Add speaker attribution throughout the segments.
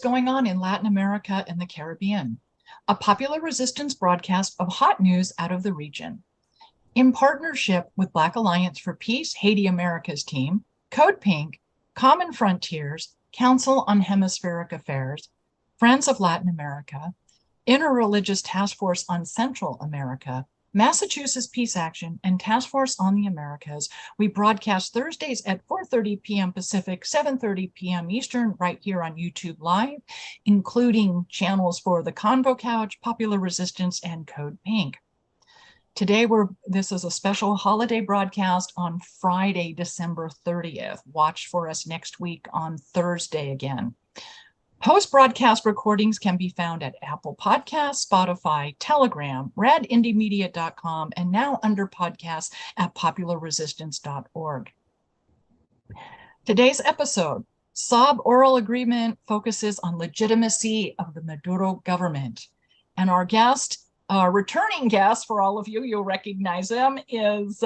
Speaker 1: Going on in Latin America and the Caribbean, a popular resistance broadcast of hot news out of the region. In partnership with Black Alliance for Peace, Haiti America's team, Code Pink, Common Frontiers, Council on Hemispheric Affairs, Friends of Latin America, Interreligious Task Force on Central America, Massachusetts Peace Action, and Task Force on the Americas. We broadcast Thursdays at 4:30 p.m. Pacific, 7:30 p.m. Eastern, right here on YouTube Live, including channels for The Convo Couch, Popular Resistance, and Code Pink. Today, this is a special holiday broadcast on Friday, December 30th. Watch for us next week on Thursday again. Post-broadcast recordings can be found at Apple Podcasts, Spotify, Telegram, radindiemedia.com, and now under podcasts at popularresistance.org. Today's episode, Saab Oral Agreement focuses on legitimacy of the Maduro government. And our guest, returning guest for all of you, you'll recognize him, is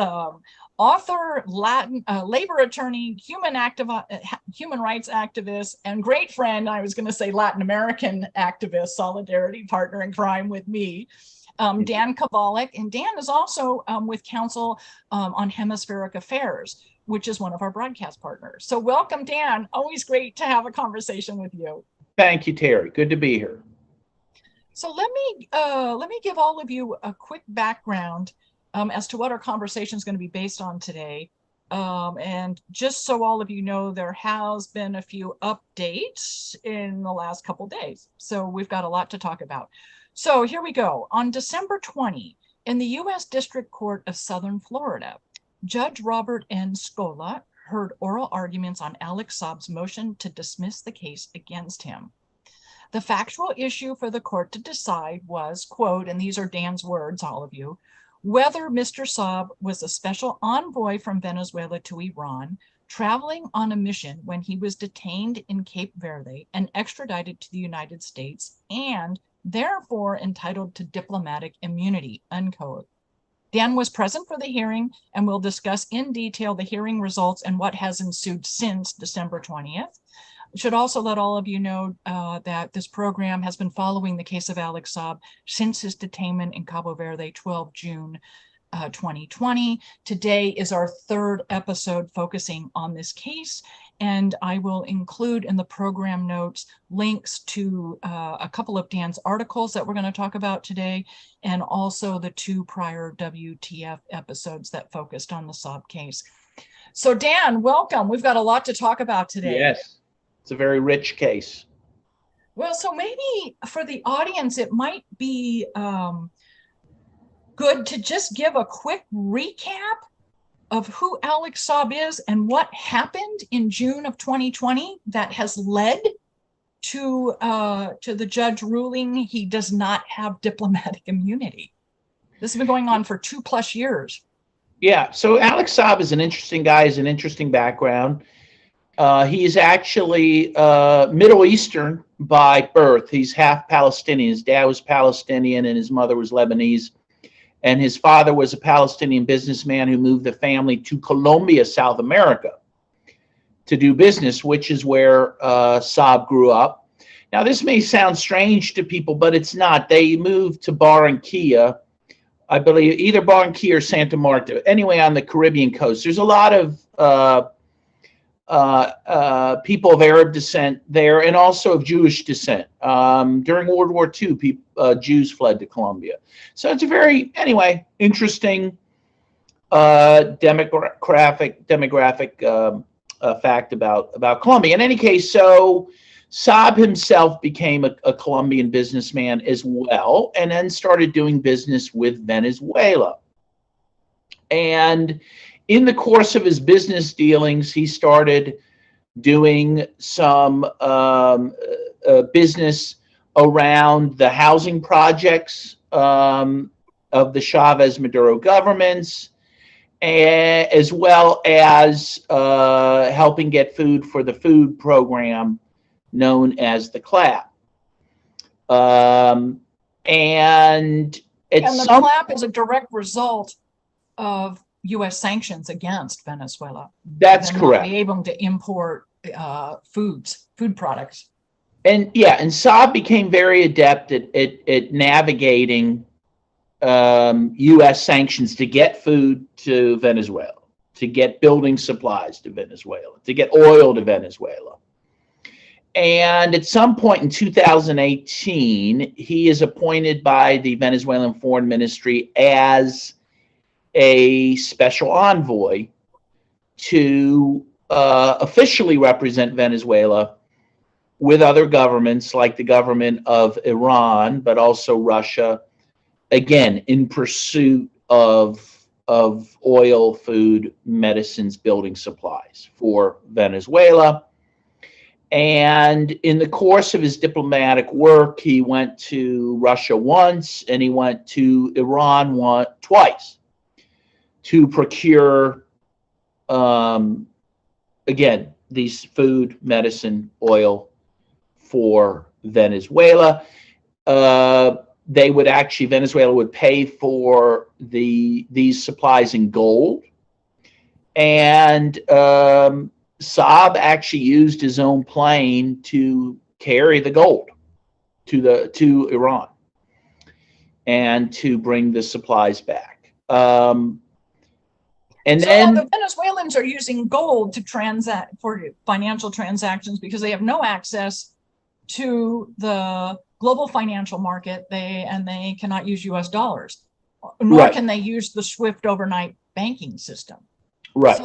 Speaker 1: author, labor attorney, human rights activist, and great friend, I was going to say Latin American activist, solidarity partner in crime with me, Dan Kovalik. And Dan is also with Council on Hemispheric Affairs, which is one of our broadcast partners. So welcome, Dan. Always great to have a conversation with you.
Speaker 2: Thank you, Terry. Good to be here.
Speaker 1: So let me give all of you a quick background as to what our conversation is going to be based on today. And just so all of you know, there has been a few updates in the last couple days. So we've got a lot to talk about. So here we go. On December 20, in the U.S. District Court of Southern Florida, Judge Robert N. Scola heard oral arguments on Alex Saab's motion to dismiss the case against him. The factual issue for the court to decide was, quote, and these are Dan's words, all of you, whether Mr. Saab was a special envoy from Venezuela to Iran, traveling on a mission when he was detained in Cape Verde and extradited to the United States, and therefore entitled to diplomatic immunity, unquote. Dan was present for the hearing and will discuss in detail the hearing results and what has ensued since December 20th. I should also let all of you know that this program has been following the case of Alex Saab since his detainment in Cabo Verde, 12 June 2020. Today is our third episode focusing on this case, and I will include in the program notes links to a couple of Dan's articles that we're going to talk about today, and also the two prior WTF episodes that focused on the Saab case. So Dan, welcome. We've got a lot to talk about today.
Speaker 2: Yes. It's a very rich case.
Speaker 1: Well, so maybe for the audience, it might be good to just give a quick recap of who Alex Saab is and what happened in June of 2020 that has led to the judge ruling he does not have diplomatic immunity. This has been going on for 2+ years.
Speaker 2: Yeah, so Alex Saab is an interesting guy, has an interesting background. He is actually Middle Eastern by birth. He's half Palestinian. His dad was Palestinian and his mother was Lebanese. And his father was a Palestinian businessman who moved the family to Colombia, South America, to do business, which is where Saab grew up. Now, this may sound strange to people, but it's not. They moved to Barranquilla, I believe, either Barranquilla or Santa Marta, anyway, on the Caribbean coast. There's a lot of people of Arab descent there and also of Jewish descent. During World War II, Jews fled to Colombia. So it's a very, anyway, interesting demographic fact about Colombia. In any case, so Saab himself became a Colombian businessman as well, and then started doing business with Venezuela. And in the course of his business dealings, he started doing some business around the housing projects of the Chavez Maduro governments, as well as helping get food for the food program known as the CLAP.
Speaker 1: And the CLAP is a direct result of U.S. sanctions against Venezuela.
Speaker 2: That's correct.
Speaker 1: Not be able to import food products.
Speaker 2: And yeah, and Saab became very adept at navigating U.S. sanctions to get food to Venezuela, to get building supplies to Venezuela, to get oil to Venezuela. And at some point in 2018, he is appointed by the Venezuelan Foreign Ministry as a special envoy to officially represent Venezuela with other governments like the government of Iran, but also Russia, again, in pursuit of oil, food, medicines, building supplies for Venezuela. And in the course of his diplomatic work, he went to Russia once and he went to Iran twice to procure, again, these food, medicine, oil for Venezuela. Venezuela would pay for these supplies in gold. And Saab actually used his own plane to carry the gold to Iran and to bring the supplies back. And then
Speaker 1: the Venezuelans are using gold to transact for financial transactions because they have no access to the global financial market. They cannot use U.S. dollars, nor
Speaker 2: right.
Speaker 1: can they use the SWIFT overnight banking system.
Speaker 2: Right.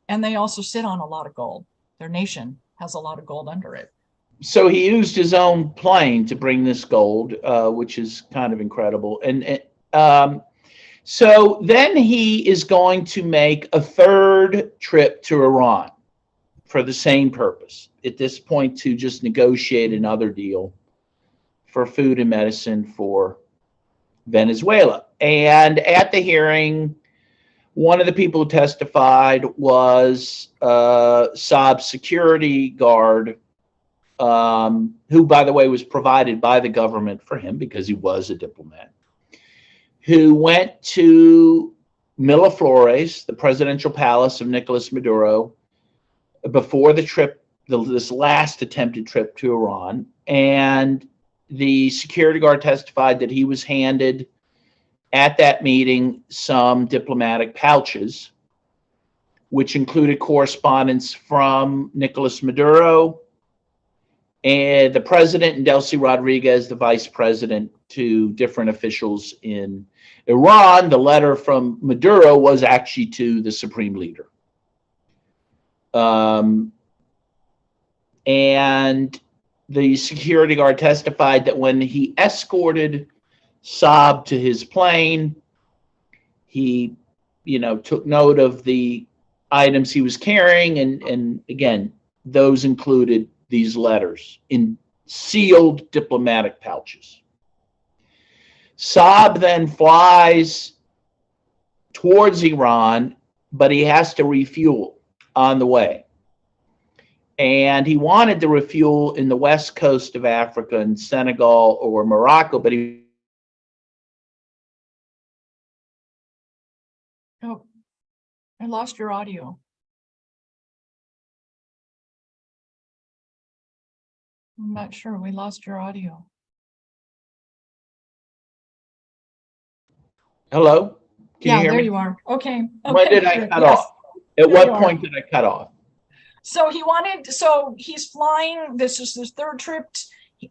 Speaker 1: And they also sit on a lot of gold. Their nation has a lot of gold under it.
Speaker 2: So he used his own plane to bring this gold, which is kind of incredible. And so then he is going to make a third trip to Iran for the same purpose. At this point, to just negotiate another deal for food and medicine for Venezuela. And at the hearing, one of the people who testified was Saab's security guard, who, by the way, was provided by the government for him because he was a diplomat, who went to Miraflores, the presidential palace of Nicolas Maduro, before the trip, this last attempted trip to Iran. And the security guard testified that he was handed at that meeting some diplomatic pouches, which included correspondence from Nicolas Maduro and the president, and Delcy Rodriguez, the vice president, to different officials in Iran. The letter from Maduro was actually to the supreme leader. And the security guard testified that when he escorted Saab to his plane, he, took note of the items he was carrying, and again, those included these letters in sealed diplomatic pouches. Saab then flies towards Iran, but he has to refuel on the way. And he wanted to refuel in the west coast of Africa, in Senegal or Morocco, but
Speaker 1: Oh, I lost your audio. I'm not sure. We lost your audio.
Speaker 2: Hello? Can you hear
Speaker 1: there
Speaker 2: me?
Speaker 1: you are. Okay.
Speaker 2: When did I cut off? At what point did I cut off?
Speaker 1: So he's flying. This is his third trip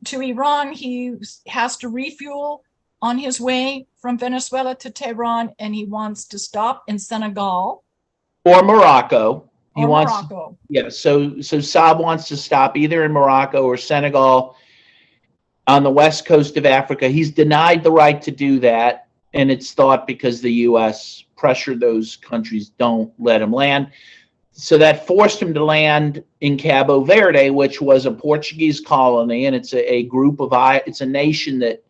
Speaker 1: to Iran. He has to refuel on his way from Venezuela to Tehran, and he wants to stop in Senegal
Speaker 2: or Morocco.
Speaker 1: Morocco.
Speaker 2: Yeah. So Saab wants to stop either in Morocco or Senegal on the west coast of Africa. He's denied the right to do that, and it's thought because the U.S. pressured those countries, don't let him land. So that forced him to land in Cabo Verde, which was a Portuguese colony, and it's it's a nation that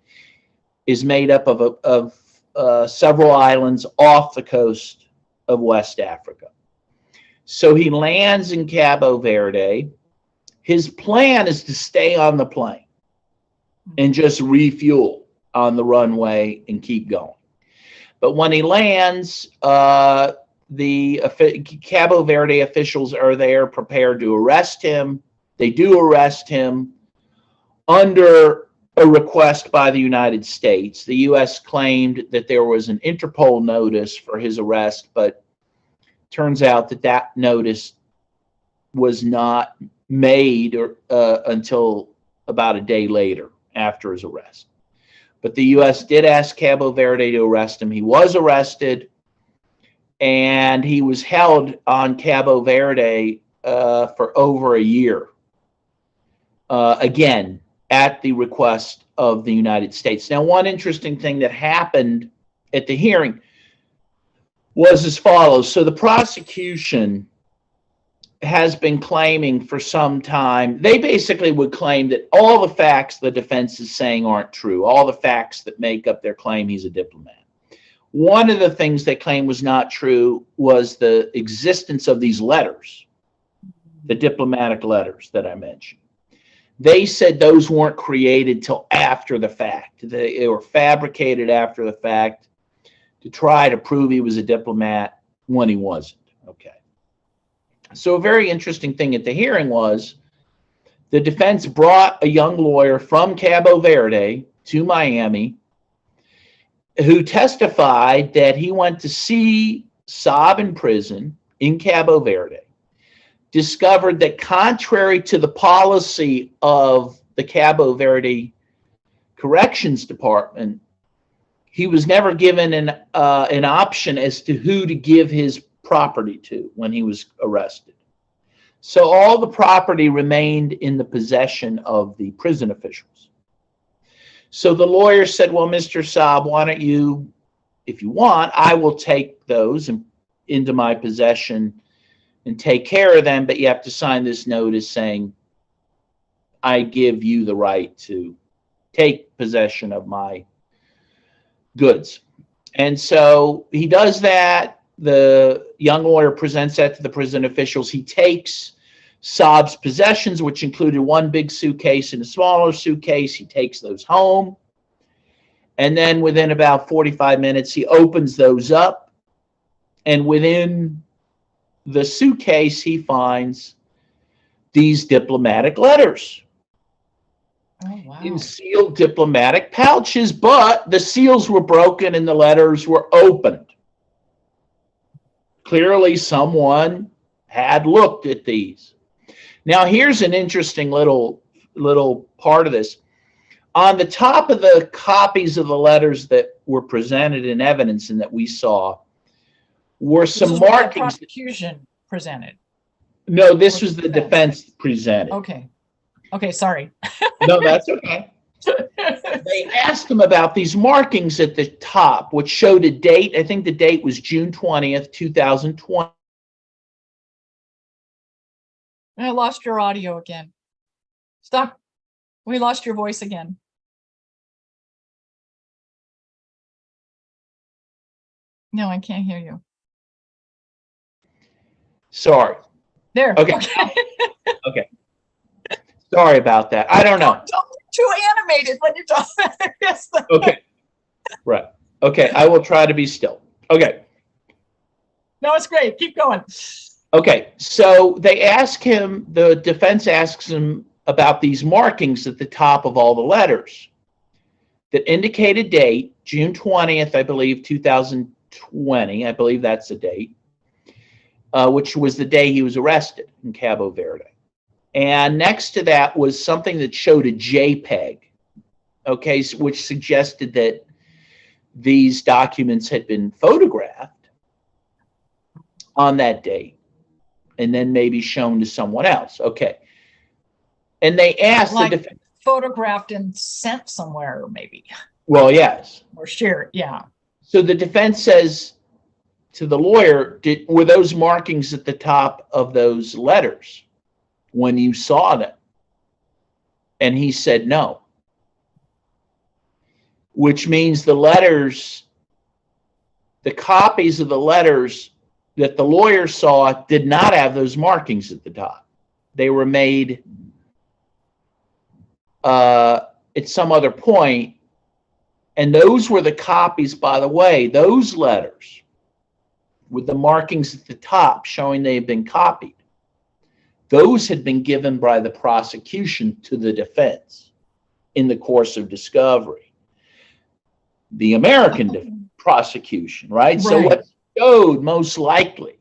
Speaker 2: is made up of several islands off the coast of West Africa. So he lands in Cabo Verde. His plan is to stay on the plane and just refuel on the runway and keep going. But when he lands, the Cabo Verde officials are there prepared to arrest him. They do arrest him under a request by the United States. The U.S. claimed that there was an Interpol notice for his arrest, but turns out that that notice was not made until about a day later after his arrest. But the U.S. did ask Cabo Verde to arrest him. He was arrested, and he was held on Cabo Verde for over a year. Again, at the request of the United States. Now, one interesting thing that happened at the hearing was as follows. So the prosecution has been claiming for some time, they basically would claim that all the facts the defense is saying aren't true, all the facts that make up their claim he's a diplomat. One of the things they claimed was not true was the existence of these letters, the diplomatic letters that I mentioned. They said those weren't created till after the fact. They were fabricated after the fact to try to prove he was a diplomat when he wasn't. Okay. So a very interesting thing at the hearing was the defense brought a young lawyer from Cabo Verde to Miami who testified that he went to see Saab in prison in Cabo Verde, discovered that contrary to the policy of the Cabo Verde Corrections Department, he was never given an option as to who to give his property to when he was arrested. So all the property remained in the possession of the prison officials. So the lawyer said, well, Mr. Saab, why don't you, if you want, I will take those into my possession and take care of them, but you have to sign this notice saying, I give you the right to take possession of my goods. And so he does that. The young lawyer presents that to the prison officials. He takes Saab's possessions, which included one big suitcase and a smaller suitcase. He takes those home. And then within about 45 minutes, he opens those up. And within the suitcase, he finds these diplomatic letters.
Speaker 1: Oh, wow.
Speaker 2: In sealed diplomatic pouches, but the seals were broken and the letters were opened. Clearly, someone had looked at these. Now, here's an interesting little part of this. On the top of the copies of the letters that were presented in evidence and that we saw were some markings.
Speaker 1: The prosecution presented.
Speaker 2: No, this was the defense presented.
Speaker 1: Okay. Okay, sorry.
Speaker 2: No, that's okay. They asked him about these markings at the top, which showed a date. I think the date was June 20th, 2020.
Speaker 1: I lost your audio again. Stop. We lost your voice again. No, I can't hear you.
Speaker 2: Sorry.
Speaker 1: There.
Speaker 2: Okay. Okay. Sorry about that. I don't know.
Speaker 1: Don't be too animated when you're talking. Yes.
Speaker 2: Okay. Right. Okay. I will try to be still. Okay.
Speaker 1: No, it's great. Keep going.
Speaker 2: Okay. So they ask him, the defense asks him about these markings at the top of all the letters that indicate a date, June 20th, I believe, 2020. I believe that's the date, which was the day he was arrested in Cabo Verde. And next to that was something that showed a JPEG, okay, which suggested that these documents had been photographed on that date and then maybe shown to someone else. Okay. And they asked
Speaker 1: like
Speaker 2: the defense.
Speaker 1: Photographed and sent somewhere, maybe.
Speaker 2: Well, yes.
Speaker 1: Or shared, yeah.
Speaker 2: So the defense says to the lawyer, were those markings at the top of those letters when you saw them? And he said no. Which means the letters, the copies of the letters that the lawyer saw did not have those markings at the top. They were made at some other point. And those were the copies, by the way, those letters with the markings at the top showing they had been copied. those had been given by the prosecution to the defense in the course of discovery. The American prosecution, right? So what showed most likely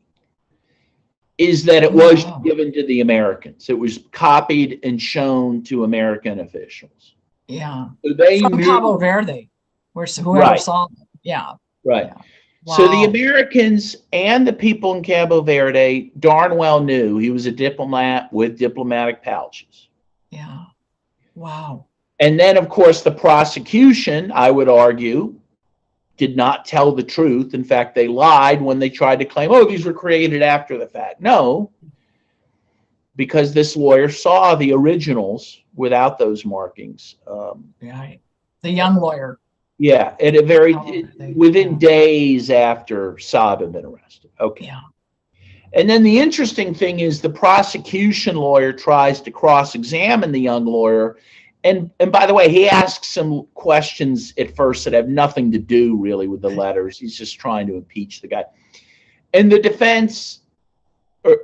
Speaker 2: is that it was given to the Americans. It was copied and shown to American officials.
Speaker 1: Yeah.
Speaker 2: So they
Speaker 1: From
Speaker 2: knew,
Speaker 1: Cabo Verde, where whoever saw them. Yeah.
Speaker 2: Right.
Speaker 1: Yeah. Wow.
Speaker 2: So the Americans and the people in Cabo Verde darn well knew he was a diplomat with diplomatic pouches.
Speaker 1: Yeah. Wow.
Speaker 2: And then, of course, the prosecution, I would argue, did not tell the truth. In fact, they lied when they tried to claim, oh, these were created after the fact. No, because this lawyer saw the originals without those markings.
Speaker 1: Right. The young lawyer.
Speaker 2: Yeah, at a within days after Saab had been arrested. Okay.
Speaker 1: Yeah.
Speaker 2: And then the interesting thing is the prosecution lawyer tries to cross-examine the young lawyer. And by the way, he asks some questions at first that have nothing to do really with the letters. He's just trying to impeach the guy. And the defense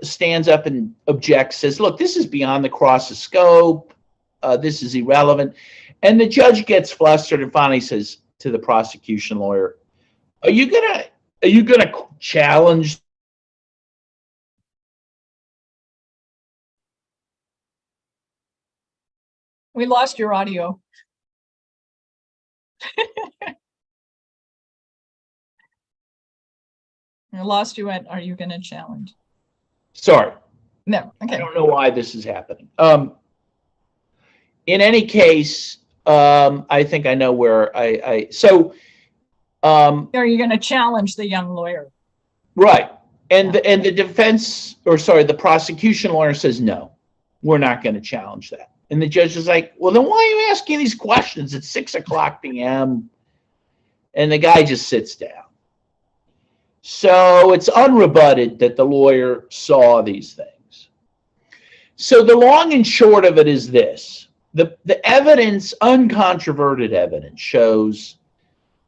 Speaker 2: stands up and objects, says, look, this is beyond the cross's scope. This is irrelevant. And the judge gets flustered and finally says to the prosecution lawyer, are you gonna challenge?
Speaker 1: We lost your audio. I lost you at, are you going to challenge?
Speaker 2: Sorry.
Speaker 1: No. Okay.
Speaker 2: I don't know why this is happening. In any case, I think I know where are
Speaker 1: you going to challenge the young lawyer?
Speaker 2: Right. And the defense, or sorry, the prosecution lawyer says, no, we're not going to challenge that. And the judge is like, well, then why are you asking these questions at 6:00 p.m.? And the guy just sits down. So it's unrebutted that the lawyer saw these things. So the long and short of it is this. The evidence, uncontroverted evidence, shows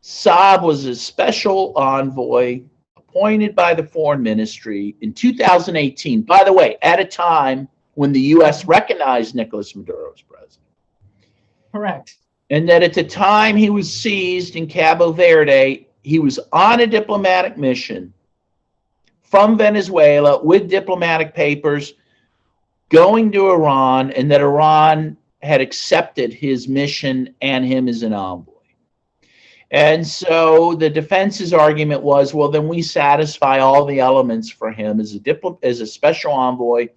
Speaker 2: Saab was a special envoy appointed by the foreign ministry in 2018, by the way, at a time when the U.S. recognized Nicolas Maduro as president.
Speaker 1: Correct.
Speaker 2: And that at the time he was seized in Cabo Verde, he was on a diplomatic mission from Venezuela with diplomatic papers going to Iran, and that Iran had accepted his mission and him as an envoy. And so the defense's argument was, well, then we satisfy all the elements for him as a special envoy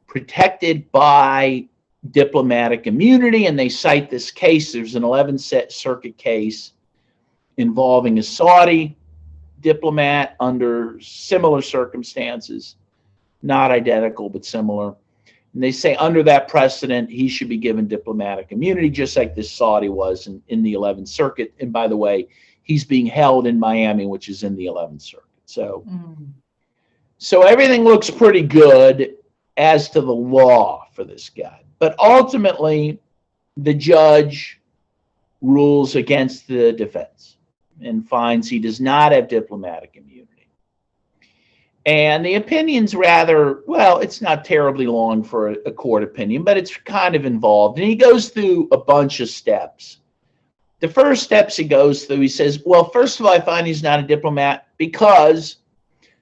Speaker 2: protected by diplomatic immunity. And they cite this case. There's an 11th Circuit case involving a Saudi diplomat under similar circumstances, not identical, but similar. And they say under that precedent, he should be given diplomatic immunity, just like this Saudi was in the 11th Circuit. And by the way, he's being held in Miami, which is in the 11th Circuit. So everything looks pretty good as to the law for this guy. But ultimately, the judge rules against the defense and finds he does not have diplomatic immunity. And the opinion's rather, well, it's not terribly long for a court opinion, but it's kind of involved. And he goes through a bunch of steps. The first steps he goes through, he says, well, first of all, I find he's not a diplomat because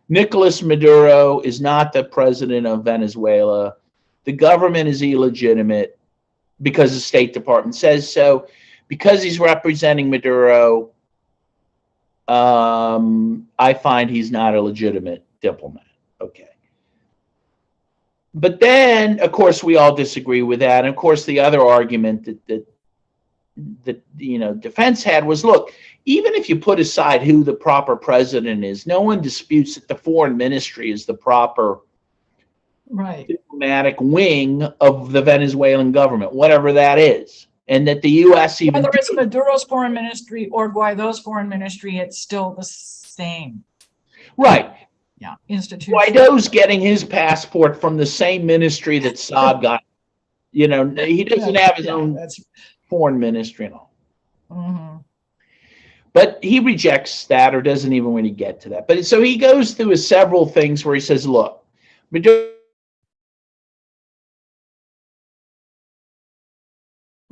Speaker 2: Nicolas Maduro is not the president of Venezuela. The government is illegitimate because the State Department says so. Because he's representing Maduro, I find he's not a legitimate diplomat. Okay. But then, of course, we all disagree with that. And of course, the other argument that defense had was, look, even if you put aside who the proper president is, no one disputes that the foreign ministry is the proper diplomatic wing of the Venezuelan government, whatever that is. And that the U.S. even...
Speaker 1: Whether it's Maduro's foreign ministry or Guaido's foreign ministry, it's still the same.
Speaker 2: Right.
Speaker 1: Yeah, institution.
Speaker 2: Guaido's getting his passport from the same ministry that Saab got. He doesn't have his own foreign ministry and all.
Speaker 1: Mm-hmm.
Speaker 2: But he rejects that or doesn't even really get to that. But so he goes through several things where he says, look, Maduro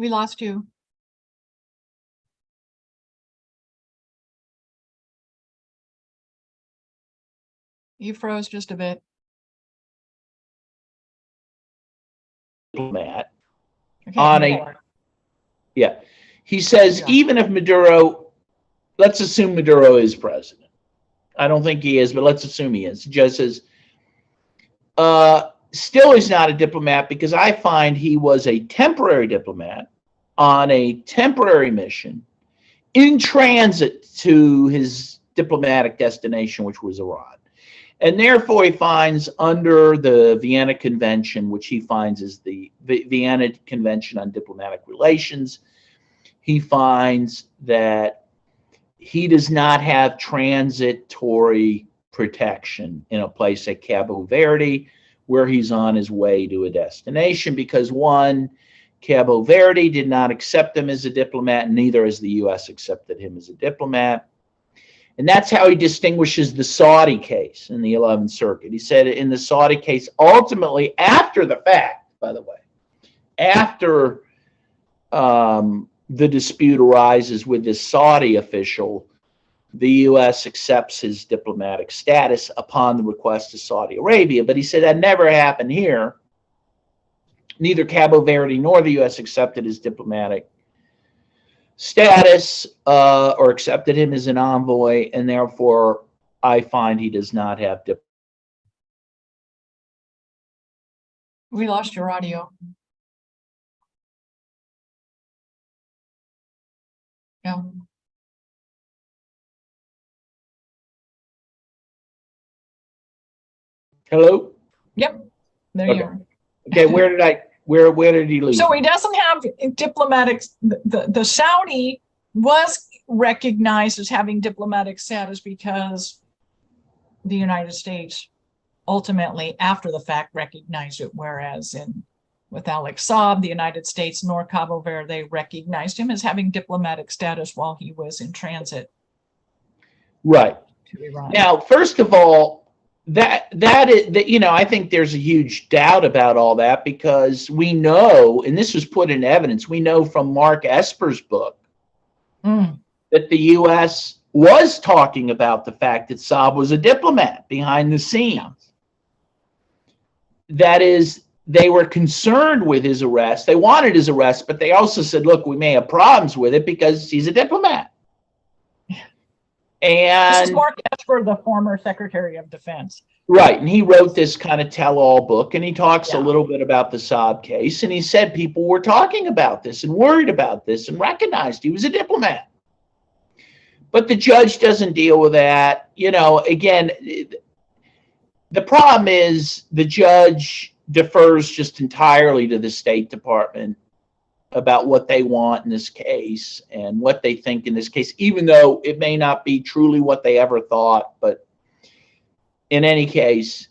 Speaker 1: We lost you. You froze just a bit.
Speaker 2: Diplomat
Speaker 1: Okay,
Speaker 2: on a, yeah. He says, even if Maduro, let's assume Maduro is president. I don't think he is, but let's assume he is. He just says, still he's not a diplomat because I find he was a temporary diplomat on a temporary mission in transit to his diplomatic destination, which was Iran. And therefore, he finds under the Vienna Convention, which he finds is the Vienna Convention on Diplomatic Relations, he finds that he does not have transitory protection in a place like Cabo Verde, where he's on his way to a destination, because one, Cabo Verde did not accept him as a diplomat, and neither has the U.S. accepted him as a diplomat. And that's how he distinguishes the Saudi case in the 11th Circuit. He said in the Saudi case, ultimately, after the fact, by the way, after the dispute arises with this Saudi official, the U.S. accepts his diplomatic status upon the request of Saudi Arabia. But he said that never happened here. Neither Cabo Verde nor the U.S. accepted his diplomatic status or accepted him as an envoy, and therefore I find he does not have
Speaker 1: We lost your audio. Yeah.
Speaker 2: Hello?
Speaker 1: Yep. There
Speaker 2: Okay.
Speaker 1: you are.
Speaker 2: Okay, where did he lose?
Speaker 1: So he doesn't have diplomatic, the Saudi was recognized as having diplomatic status because the United States ultimately, after the fact, recognized it, whereas with Alex Saab, the United States nor Cabo Verde recognized him as having diplomatic status while he was in transit.
Speaker 2: Right.
Speaker 1: To Iran.
Speaker 2: Now, first of all, that I think there's a huge doubt about all that, because we know, and this was put in evidence, we know from Mark Esper's book that the U.S. was talking about the fact that Saab was a diplomat behind the scenes. That is, they were concerned with his arrest. They wanted his arrest, but they also said, look, we may have problems with it because he's a diplomat. And
Speaker 1: this is Mark Esper, the former Secretary of Defense.
Speaker 2: Right, and he wrote this kind of tell-all book, and he talks a little bit about the Saab case, and he said people were talking about this and worried about this and recognized he was a diplomat. But the judge doesn't deal with that. Again, the problem is the judge defers just entirely to the State Department about what they want in this case and what they think in this case, even though it may not be truly what they ever thought, but in any case.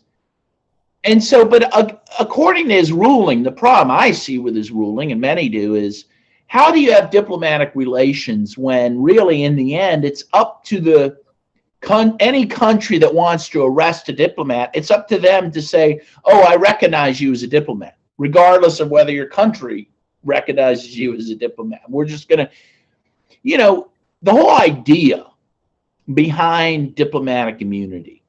Speaker 2: And so, but according to his ruling, the problem I see with his ruling, and many do, is how do you have diplomatic relations when really in the end it's up to any country that wants to arrest a diplomat, it's up to them to say, oh, I recognize you as a diplomat, regardless of whether your country recognizes you as a diplomat. We're just going to, the whole idea behind diplomatic immunity,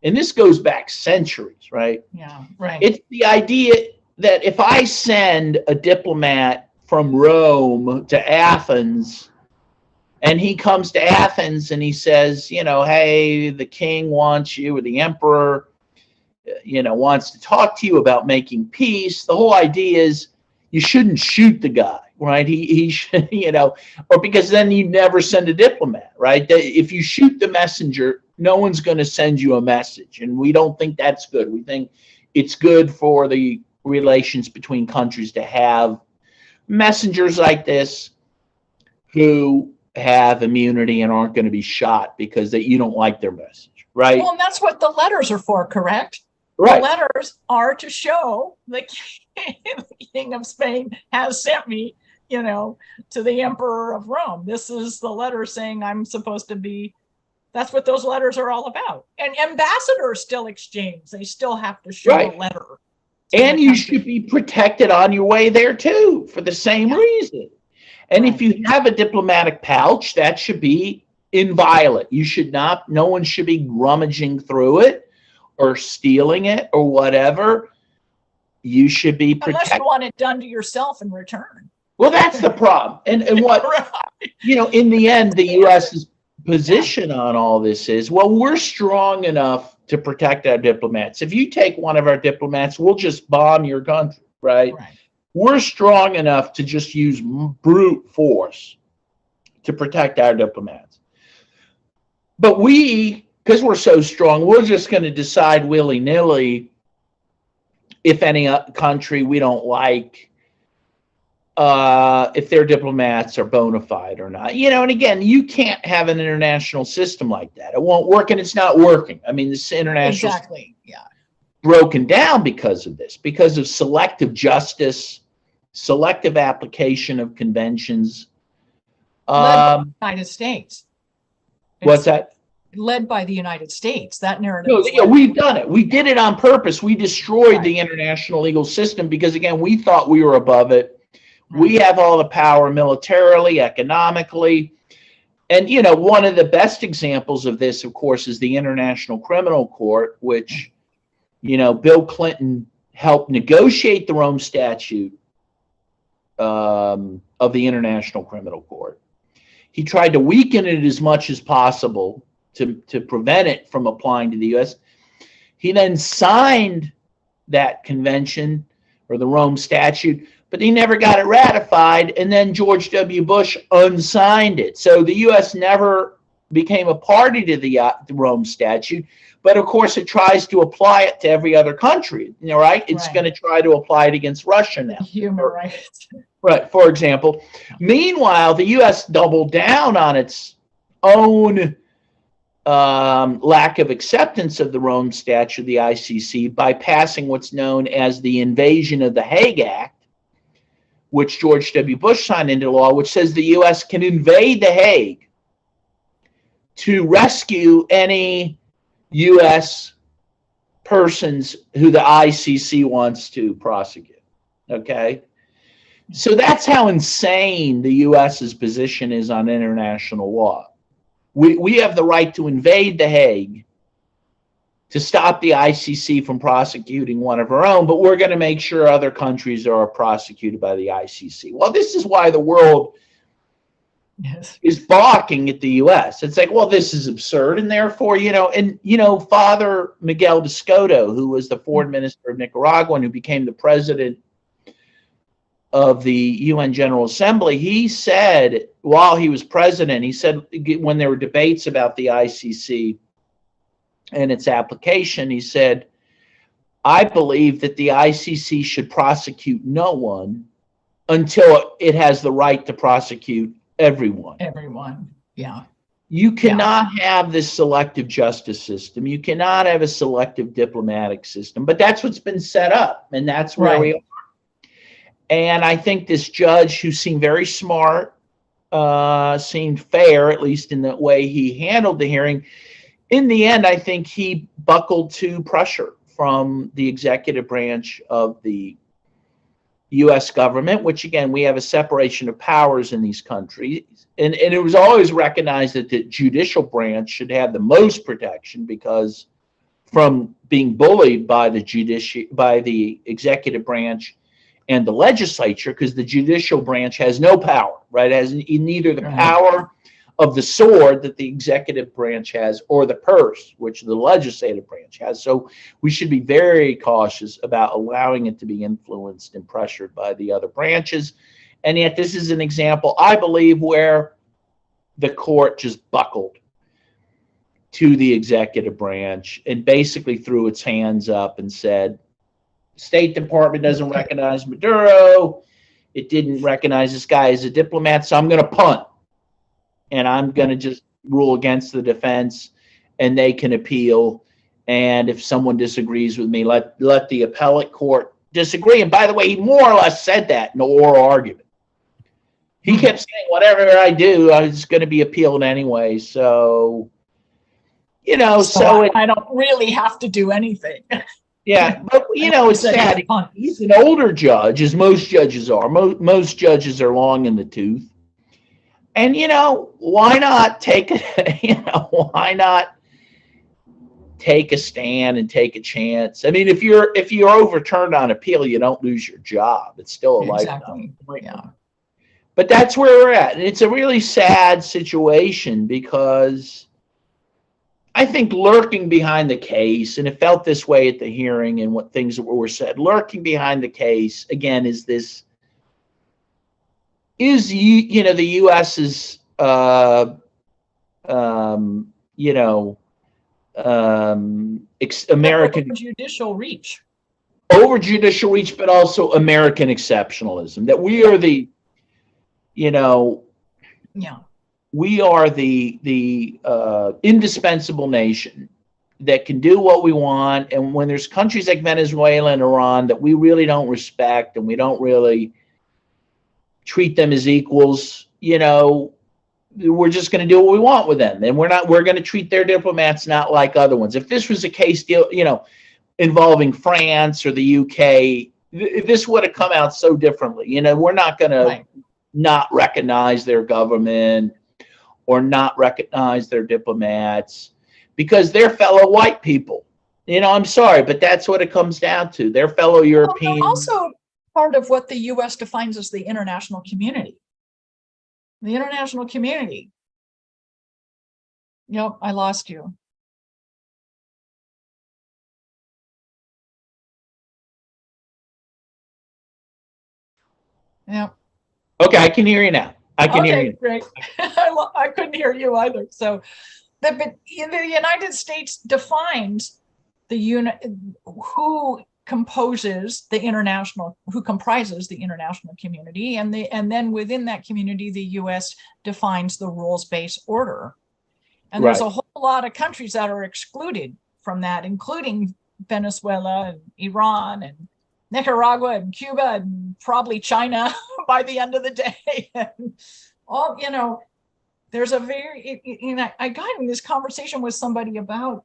Speaker 2: and this goes back centuries, right?
Speaker 1: Yeah, right.
Speaker 2: It's the idea that if I send a diplomat from Rome to Athens, and he comes to Athens and he says, hey, the king wants you, or the emperor, wants to talk to you about making peace. The whole idea is you shouldn't shoot the guy, right? He should, or because then you never send a diplomat, right? If you shoot the messenger, no one's going to send you a message. And we don't think that's good. We think it's good for the relations between countries to have messengers like this who have immunity and aren't going to be shot because you don't like their message, right?
Speaker 1: Well, and that's what the letters are for, correct?
Speaker 2: Right.
Speaker 1: The letters are to show the King of Spain has sent me, to the Emperor of Rome. This is the letter saying I'm supposed to be. That's what those letters are all about. And ambassadors still exchange. They still have to show a letter
Speaker 2: And you should be protected on your way there too, for the same reason. And if you have a diplomatic pouch, that should be inviolate. You should not, no one should be rummaging through it or stealing it or whatever. You should be protected.
Speaker 1: Unless you want it done to yourself in return.
Speaker 2: Well, that's the problem. And what, you know, in the end, the U.S.'s position on all this is, well, we're strong enough to protect our diplomats. If you take one of our diplomats, we'll just bomb your country, right? We're strong enough to just use brute force to protect our diplomats. But we, because we're so strong, we're just going to decide willy-nilly if any country we don't like, if their diplomats are bona fide or not. You know, and again, you can't have an international system like that. It won't work, and it's not working. I mean, this international system broken down because of this, because of selective justice, selective application of conventions.
Speaker 1: Led by the United States.
Speaker 2: What's that?
Speaker 1: Led by the United States. That narrative.
Speaker 2: No, yeah, we've done it. We did it on purpose. We destroyed the international legal system because, again, we thought we were above it. We have all the power militarily, economically. And, you know, one of the best examples of this, of course, is the International Criminal Court, which, you know, Bill Clinton helped negotiate the Rome Statute of the International Criminal Court. He tried to weaken it as much as possible to prevent it from applying to the U.S. He then signed that convention, or the Rome Statute, but he never got it ratified, and then George W. Bush unsigned it. So the U.S. never became a party to the Rome Statute, but of course it tries to apply it to every other country, you know, right? It's going to try to apply it against Russia now.
Speaker 1: Human rights.
Speaker 2: Right, for example. Meanwhile, the U.S. doubled down on its own lack of acceptance of the Rome Statute, the ICC, by passing what's known as the Invasion of the Hague Act, which George W. Bush signed into law, which says the U.S. can invade the Hague to rescue any U.S. persons who the ICC wants to prosecute. Okay? So that's how insane the U.S.'s position is on international law. We have the right to invade the Hague to stop the ICC from prosecuting one of our own, but we're going to make sure other countries are prosecuted by the ICC. Well, this is why the world is balking at the U.S. It's like, well, this is absurd, and therefore, you know, and, you know, Father Miguel de Soto, who was the foreign minister of Nicaragua and who became the president of the UN General Assembly, he said, while he was president, he said, when there were debates about the ICC and its application, he said, I believe that the ICC should prosecute no one until it has the right to prosecute everyone.
Speaker 1: Everyone, yeah.
Speaker 2: You cannot have this selective justice system. You cannot have a selective diplomatic system, but that's what's been set up, and that's where we are. And I think this judge, who seemed very smart, seemed fair, at least in the way he handled the hearing, in the end, I think he buckled to pressure from the executive branch of the U.S. government, which, again, we have a separation of powers in these countries. And it was always recognized that the judicial branch should have the most protection, because from being bullied by the executive branch and the legislature, because the judicial branch has no power, right? It has neither the power of the sword that the executive branch has or the purse, which the legislative branch has. So we should be very cautious about allowing it to be influenced and pressured by the other branches. And yet this is an example, I believe, where the court just buckled to the executive branch and basically threw its hands up and said, State Department doesn't recognize Maduro. It didn't recognize this guy as a diplomat, so I'm going to punt. And I'm going to just rule against the defense, and they can appeal. And if someone disagrees with me, let the appellate court disagree. And by the way, he more or less said that in the oral argument. He kept saying, whatever I do, it's going to be appealed anyway. So, you know,
Speaker 1: so I don't really have to do anything.
Speaker 2: Yeah, but it's sad. He's an older judge, as most judges are. Most judges are long in the tooth. And why not take why not take a stand and take a chance? I mean, if you're overturned on appeal, you don't lose your job. It's still a lifetime.
Speaker 1: Yeah.
Speaker 2: But that's where we're at. And it's a really sad situation because I think lurking behind the case, and it felt this way at the hearing and what things that were said, lurking behind the case, again, is the U.S.'s, American
Speaker 1: judicial reach.
Speaker 2: Over judicial reach, but also American exceptionalism. That we are the, we are the indispensable nation that can do what we want. And when there's countries like Venezuela and Iran that we really don't respect and we don't really treat them as equals, we're just going to do what we want with them. And we're going to treat their diplomats not like other ones. If this was a case involving France or the UK, this would have come out so differently. We're not going to not recognize their government or not recognize their diplomats because they're fellow white people. I'm sorry, but that's what it comes down to. They're fellow Europeans.
Speaker 1: Well, also part of what the U.S. defines as the international community. The international community. Yep, I lost you. Yep.
Speaker 2: Okay, I can hear you now. I can hear you.
Speaker 1: Great. I couldn't hear you either. So, the United States defines who comprises the international community, and then within that community, the U.S. defines the rules-based order. And there's a whole lot of countries that are excluded from that, including Venezuela and Iran and Nicaragua and Cuba and probably China by the end of the day. And all, there's a I got in this conversation with somebody about,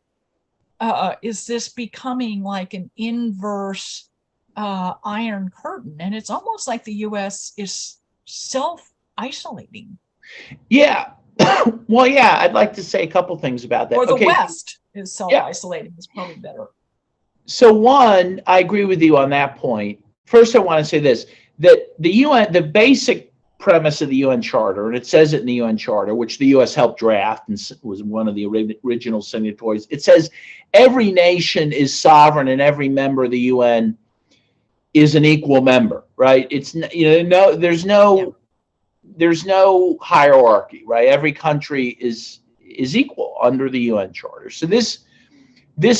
Speaker 1: is this becoming like an inverse Iron Curtain? And it's almost like the U.S. is self-isolating.
Speaker 2: Yeah. Well, yeah, I'd like to say a couple things about that.
Speaker 1: Or the West is self-isolating. It's probably better.
Speaker 2: So one, I agree with you on that point. First, I want to say this, that the UN, the basic premise of the UN Charter, and it says it in the UN Charter, which the U.S. helped draft and was one of the original signatories, it says every nation is sovereign and every member of the UN is an equal member, right? It's, there's no hierarchy, right? Every country is equal under the UN Charter. So this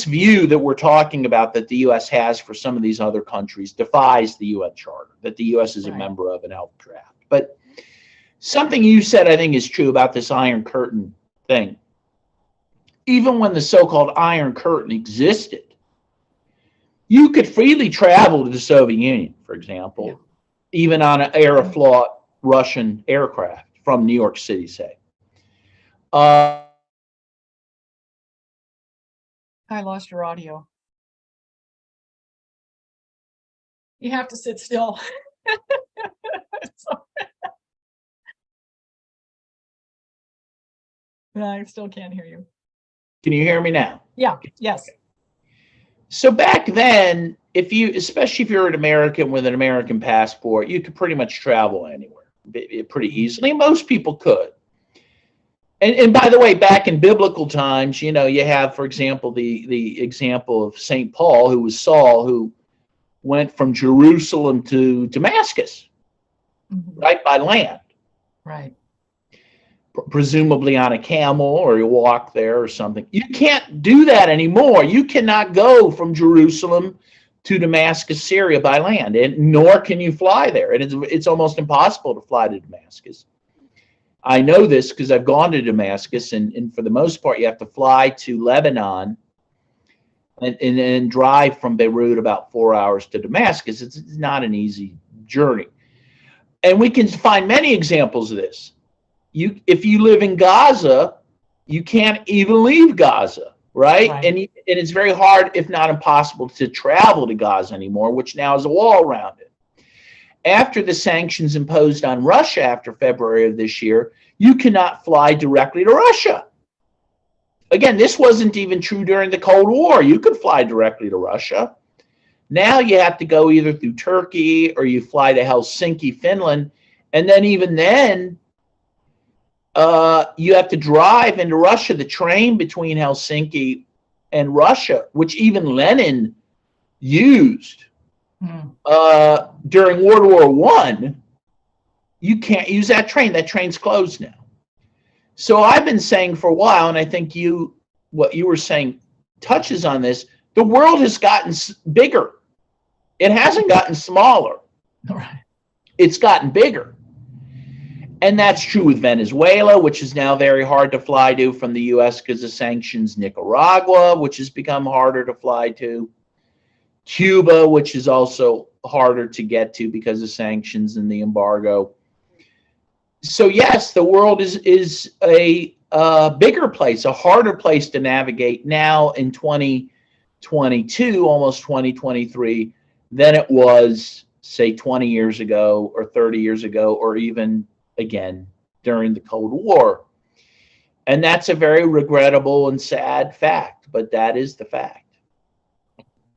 Speaker 2: view that we're talking about that the U.S. has for some of these other countries defies the UN Charter that the U.S. is a member of and helped draft. But something you said, I think, is true about this Iron Curtain thing. Even when the so-called Iron Curtain existed, you could freely travel to the Soviet Union, for example, even on an Aeroflot Russian aircraft from New York City, say.
Speaker 1: I lost your audio. You have to sit still. I still can't hear you.
Speaker 2: Can you hear me now?
Speaker 1: Yeah. Yes.
Speaker 2: So back then, especially if you're an American with an American passport, you could pretty much travel anywhere pretty easily. Most people could. And by the way, back in biblical times, you have, for example, the example of St. Paul, who was Saul, who went from Jerusalem to Damascus, right, by land.
Speaker 1: Right.
Speaker 2: Presumably on a camel, or you walk there or something. You can't do that anymore. You cannot go from Jerusalem to Damascus, Syria by land, and nor can you fly there. And it's almost impossible to fly to Damascus. I know this because I've gone to Damascus, and for the most part, you have to fly to Lebanon and drive from Beirut about 4 hours to Damascus. It's not an easy journey. And we can find many examples of this. If you live in Gaza, you can't even leave Gaza. right?
Speaker 1: Right.
Speaker 2: And it's very hard, if not impossible, to travel to Gaza anymore, which now has a wall around it. After the sanctions imposed on Russia after February of this year, you cannot fly directly to Russia. Again, this wasn't even true during the Cold War. You could fly directly to Russia. Now you have to go either through Turkey or you fly to Helsinki, Finland. And then even then, you have to drive into Russia. The train between Helsinki and Russia, which even Lenin used during World War I, you can't use that train. That train's closed now. So I've been saying for a while, and I think what you were saying touches on this, the world has gotten bigger. It hasn't gotten smaller.
Speaker 1: Right.
Speaker 2: It's gotten bigger. And that's true with Venezuela, which is now very hard to fly to from the U.S. because of sanctions. Nicaragua, which has become harder to fly to. Cuba, which is also harder to get to because of sanctions and the embargo. So yes, the world is a bigger place, a harder place to navigate now in 2022, almost 2023, than it was, say, 20 years ago or 30 years ago, or even, again, during the Cold War. And that's a very regrettable and sad fact, but that is the fact.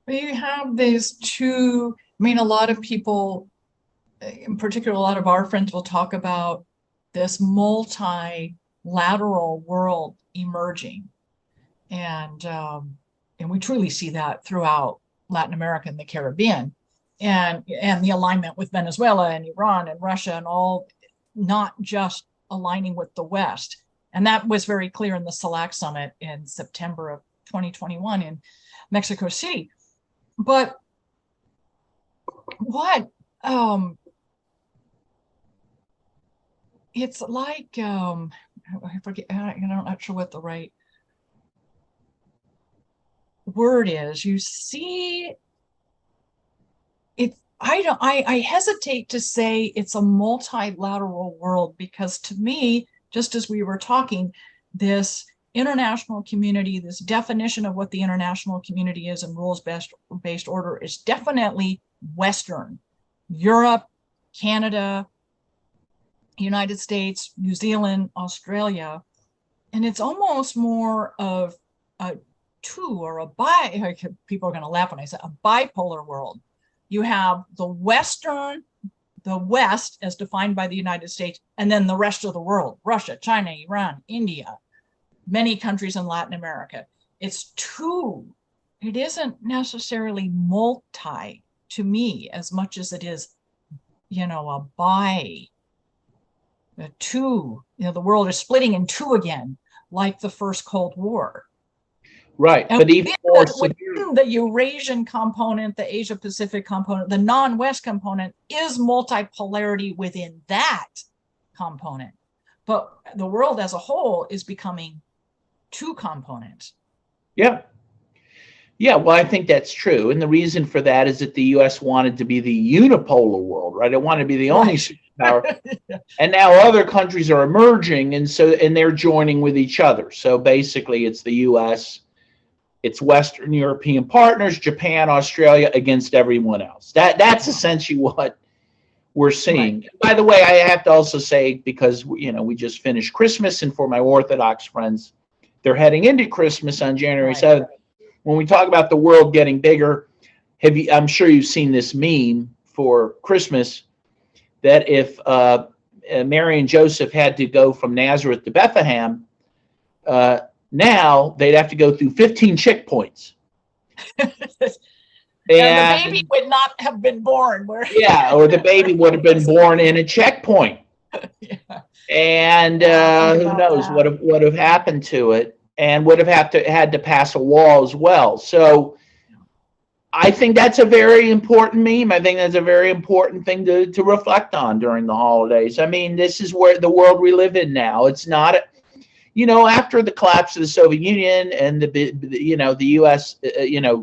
Speaker 1: You have these two, I mean, a lot of people, in particular, a lot of our friends will talk about this multilateral world emerging. And we truly see that throughout Latin America and the Caribbean, and the alignment with Venezuela and Iran and Russia and all, not just aligning with the West. And that was very clear in the CELAC summit in September of 2021 in Mexico City. But what it's like, I forget, I'm not sure what the right word is. You see, I hesitate to say it's a multilateral world, because to me, just as we were talking, this international community, this definition of what the international community is and rules-based order is definitely Western. Europe, Canada, United States, New Zealand, Australia, and it's almost more of a two or a people are going to laugh when I say a bipolar world. You have the West as defined by the United States, and then the rest of the world, Russia, China, Iran, India, many countries in Latin America. It's two. It isn't necessarily multi to me as much as it is, a two. The world is splitting in two again, like the first Cold War.
Speaker 2: Right,
Speaker 1: and
Speaker 2: but even more
Speaker 1: within the Eurasian component, the Asia Pacific component, the non-West component is multipolarity within that component. But the world as a whole is becoming two components.
Speaker 2: Yeah. Yeah, well, I think that's true. And the reason for that is that the U.S. wanted to be the unipolar world, right? It wanted to be the only superpower. And now other countries are emerging, and they're joining with each other. So basically, it's the U.S., it's Western European partners, Japan, Australia against everyone else. That's essentially what we're seeing. Right. By the way, I have to also say, because we just finished Christmas, and for my Orthodox friends, they're heading into Christmas on January 7th. When we talk about the world getting bigger, I'm sure you've seen this meme for Christmas, that if Mary and Joseph had to go from Nazareth to Bethlehem, now they'd have to go through 15 checkpoints.
Speaker 1: And the baby would not have been born.
Speaker 2: Or the baby would have been born in a checkpoint.
Speaker 1: Yeah.
Speaker 2: And who knows what would have happened to it, and would have had to pass a wall as well. So I think that's a very important meme. I think that's a very important thing to reflect on during the holidays. I mean, this is where the world we live in now. It's not, after the collapse of the Soviet Union and the U.S.,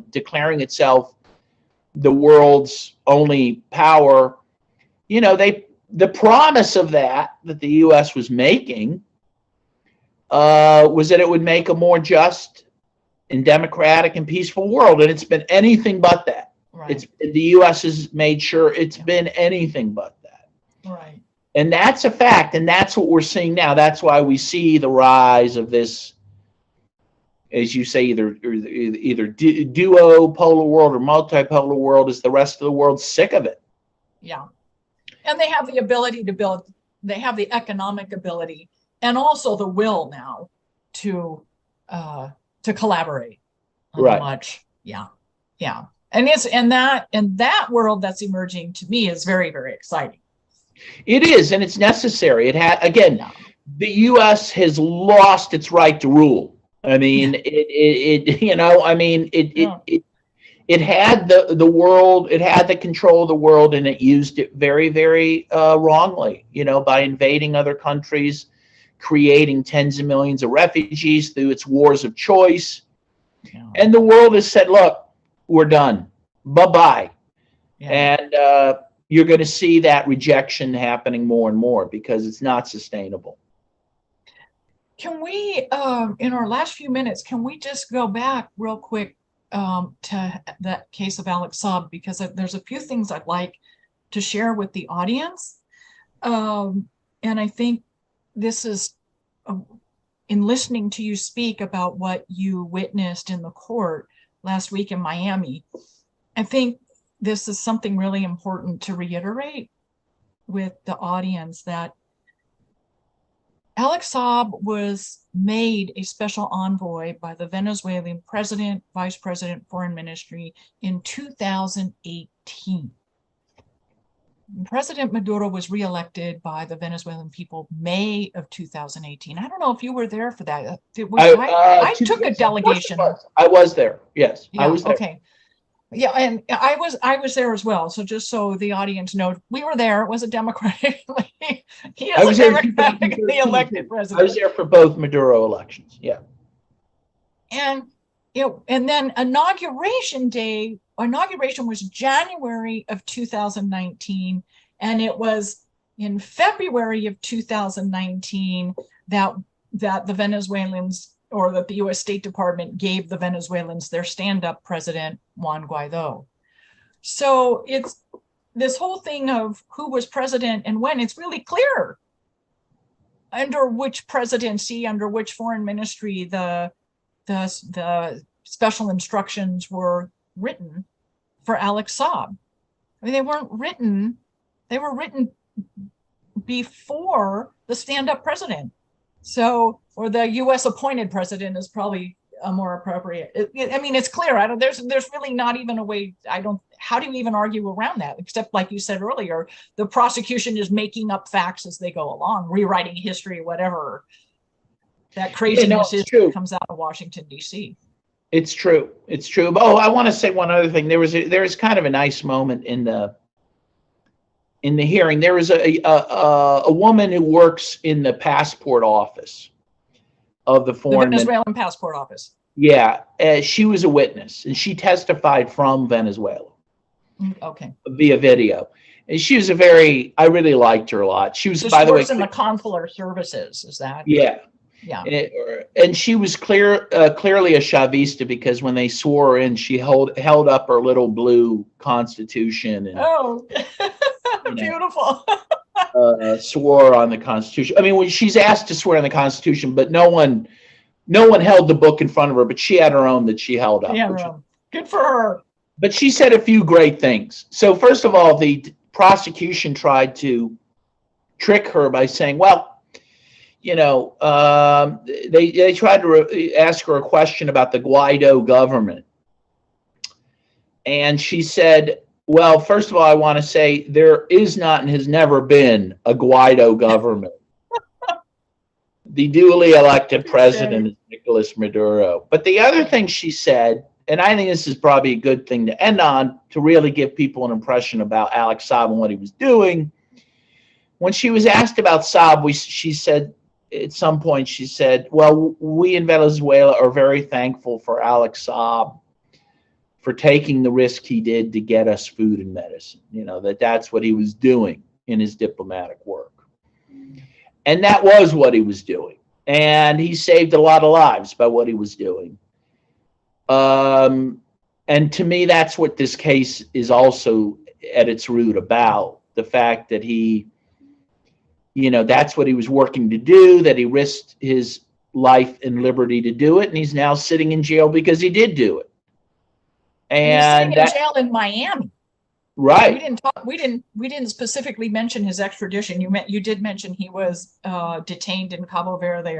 Speaker 2: declaring itself the world's only power, the promise of that the U.S. was making was that it would make a more just and democratic and peaceful world, and it's been anything but that.
Speaker 1: Right.
Speaker 2: The U.S. has made sure it's been anything but that.
Speaker 1: Right.
Speaker 2: And that's a fact, and that's what we're seeing now. That's why we see the rise of this, as you say, either duo polar world or multipolar world, is the rest of the world sick of it.
Speaker 1: Yeah. And they have the ability to build, they have the economic ability and also the will now to collaborate on
Speaker 2: Right.
Speaker 1: much. Yeah. Yeah. And it's and that world that's emerging to me is very, very exciting.
Speaker 2: It is, and it's necessary. It had, again,
Speaker 1: Yeah.
Speaker 2: the U.S. has lost its right to rule. I mean, it had the world, it had the control of the world, and it used it very, very wrongly, by invading other countries, creating tens of millions of refugees through its wars of choice.
Speaker 1: Yeah.
Speaker 2: And the world has said, look, we're done. Bye-bye.
Speaker 1: Yeah.
Speaker 2: And you're going to see that rejection happening more and more because it's not sustainable.
Speaker 1: Can we, in our last few minutes, can we just go back real quick to that case of Alex Saab? Because there's a few things I'd like to share with the audience. And I think this is, in listening to you speak about what you witnessed in the court last week in Miami, I think this is something really important to reiterate with the audience, that Alex Saab was made a special envoy by the Venezuelan President, Vice President, Foreign Ministry in 2018. President Maduro was reelected by the Venezuelan people May of 2018. I don't know if you were there for that. I took a delegation.
Speaker 2: I was there. Yes,
Speaker 1: yeah,
Speaker 2: I was there.
Speaker 1: Okay. Yeah, and I was there as well. So just so the audience knows, we were there. It was a Democratic. He is a democratically elected president.
Speaker 2: I was there for both Maduro elections. Yeah.
Speaker 1: And and then inauguration was January of 2019, and it was in February of 2019 that the Venezuelans, or that the U.S. State Department gave the Venezuelans their stand-up president, Juan Guaido. So it's this whole thing of who was president and when. It's really clear under which presidency, under which foreign ministry the special instructions were written for Alex Saab. I mean, they weren't written, they were written before the stand-up president. So, or the U.S. appointed president is probably a more appropriate. I mean, it's clear. There's really not even a way. How do you even argue around that? Except, like you said earlier, the prosecution is making up facts as they go along, rewriting history, whatever that craziness comes out of Washington, D.C.
Speaker 2: It's true. It's true. Oh, I want to say one other thing. There was kind of a nice moment in the hearing. There was a woman who works in the passport office of the foreign
Speaker 1: Venezuelan passport office.
Speaker 2: Yeah, she was a witness, and she testified from Venezuela.
Speaker 1: Okay.
Speaker 2: Via video, and she was I really liked her a lot. She was, by the way,
Speaker 1: in the consular services. Is that?
Speaker 2: Yeah.
Speaker 1: Yeah.
Speaker 2: And she was clearly a Chavista, because when they swore her in, she held up her little blue Constitution and
Speaker 1: beautiful.
Speaker 2: Swore on the Constitution. I mean, when she's asked to swear on the Constitution, but no one held the book in front of her, but she had her own that she held up.
Speaker 1: Yeah, good for her.
Speaker 2: But she said a few great things. So first of all, the prosecution tried to trick her by saying, well, they tried to ask her a question about the Guaido government. And she said, well, first of all, I want to say there is not and has never been a Guaido government. The duly elected president is Nicolas Maduro. But the other thing she said, and I think this is probably a good thing to end on, to really give people an impression about Alex Saab and what he was doing. When she was asked about Saab, she said, at some point, she said, well, we in Venezuela are very thankful for Alex Saab for taking the risk he did to get us food and medicine. That's what he was doing in his diplomatic work. And that was what he was doing. And he saved a lot of lives by what he was doing. And to me, that's what this case is also at its root about. The fact that he, that's what he was working to do, that he risked his life and liberty to do it, and he's now sitting in jail because he did do it.
Speaker 1: And he's sitting in jail in Miami.
Speaker 2: Right.
Speaker 1: We didn't specifically mention his extradition. You did mention he was detained in Cabo Verde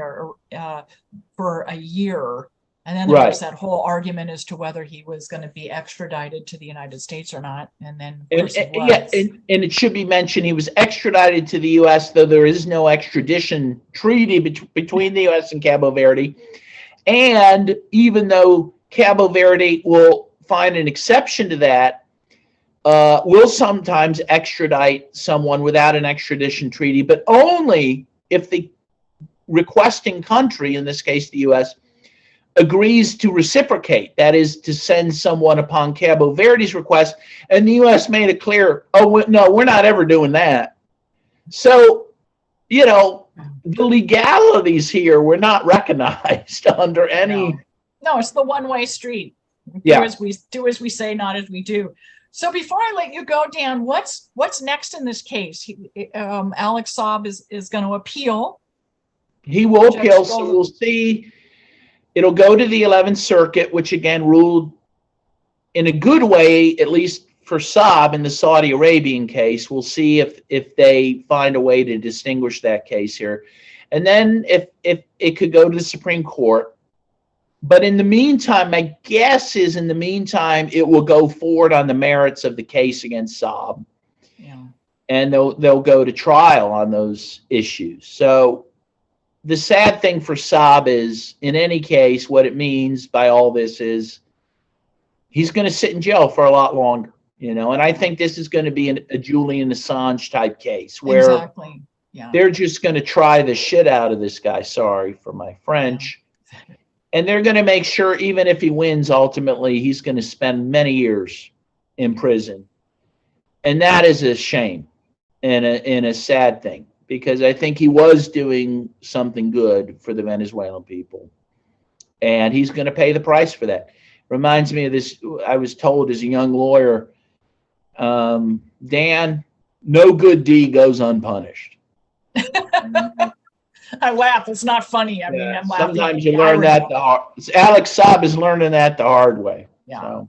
Speaker 1: for a year, and then there was that whole argument as to whether he was going to be extradited to the United States or not. And then, of course, he was.
Speaker 2: Yeah, and it should be mentioned he was extradited to the U.S., though there is no extradition treaty between the U.S. and Cabo Verde. And even though Cabo Verde will find an exception to that, will sometimes extradite someone without an extradition treaty, but only if the requesting country, in this case the U.S., agrees to reciprocate, that is, to send someone upon Cabo Verde's request. And the U.S. made it clear, no, we're not ever doing that. So, the legalities here were not recognized under any.
Speaker 1: No, it's the one-way street.
Speaker 2: Yeah.
Speaker 1: Do as we say, not as we do. So before I let you go, Dan, what's next in this case? Alex Saab is going to appeal.
Speaker 2: He will appeal, so we'll see. It'll go to the 11th Circuit, which again ruled in a good way, at least for Saab in the Saudi Arabian case. We'll see if they find a way to distinguish that case here. And then if it could go to the Supreme Court. But in the meantime, my guess is it will go forward on the merits of the case against Saab.
Speaker 1: Yeah.
Speaker 2: And they'll go to trial on those issues. So the sad thing for Saab is, in any case, what it means by all this is he's going to sit in jail for a lot longer, and I think this is going to be a Julian Assange type case where they're just going to try the shit out of this guy. Sorry for my French. Yeah. And they're going to make sure, even if he wins, ultimately, he's going to spend many years in prison. And that is a shame and a sad thing, because I think he was doing something good for the Venezuelan people. And he's going to pay the price for that. Reminds me of this, I was told as a young lawyer, Dan, no good deed goes unpunished.
Speaker 1: I laugh. It's not funny. I mean, I'm laughing.
Speaker 2: Sometimes you learn that the hard. Alex Saab is learning that the hard way.
Speaker 1: Yeah.
Speaker 2: So.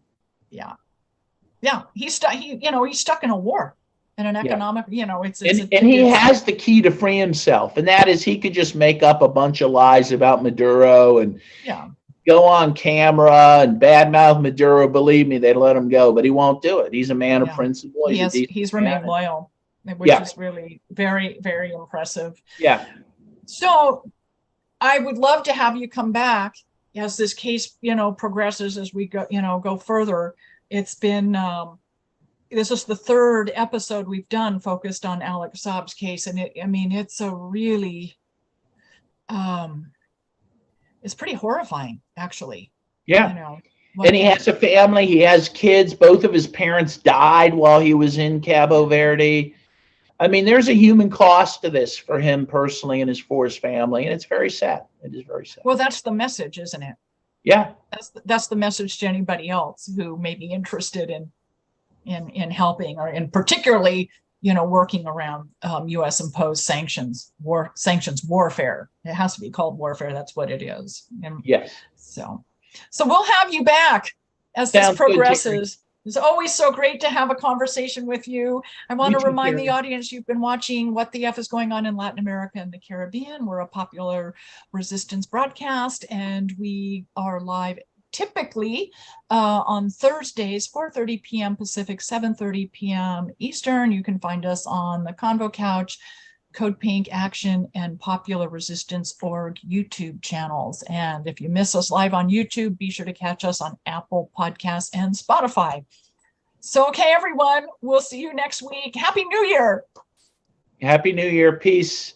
Speaker 1: Yeah. He's stuck in a war, in an economic.
Speaker 2: And he has the key to free himself, and that is he could just make up a bunch of lies about Maduro and go on camera and badmouth Maduro. Believe me, they'd let him go, but he won't do it. He's a man of principle.
Speaker 1: He's remained loyal, which is really very, very impressive.
Speaker 2: Yeah.
Speaker 1: So I would love to have you come back as this case, progresses, as we go further. It's been, this is the third episode we've done focused on Alex Saab's case. And it's a really, it's pretty horrifying, actually.
Speaker 2: Yeah. And he has a family, he has kids. Both of his parents died while he was in Cabo Verde. I mean, there's a human cost to this for him personally and for his family, and it's very sad. It is very sad.
Speaker 1: Well, that's the message, isn't it?
Speaker 2: Yeah.
Speaker 1: That's the message to anybody else who may be interested in helping, or in particularly, working around U.S. imposed sanctions warfare. It has to be called warfare. That's what it is. And
Speaker 2: yes.
Speaker 1: So we'll have you back as this progresses. It's always so great to have a conversation with you. I want to remind the audience you've been watching What the F is Going On in Latin America and the Caribbean. We're a popular resistance broadcast, and we are live typically on Thursdays, 4:30 p.m. Pacific, 7:30 p.m. Eastern. You can find us on the Convo Couch, Code Pink, Action, and Popular Resistance Org YouTube channels. And if you miss us live on YouTube, be sure to catch us on Apple Podcasts and Spotify. So, okay, everyone, we'll see you next week. Happy New Year.
Speaker 2: Happy New Year. Peace.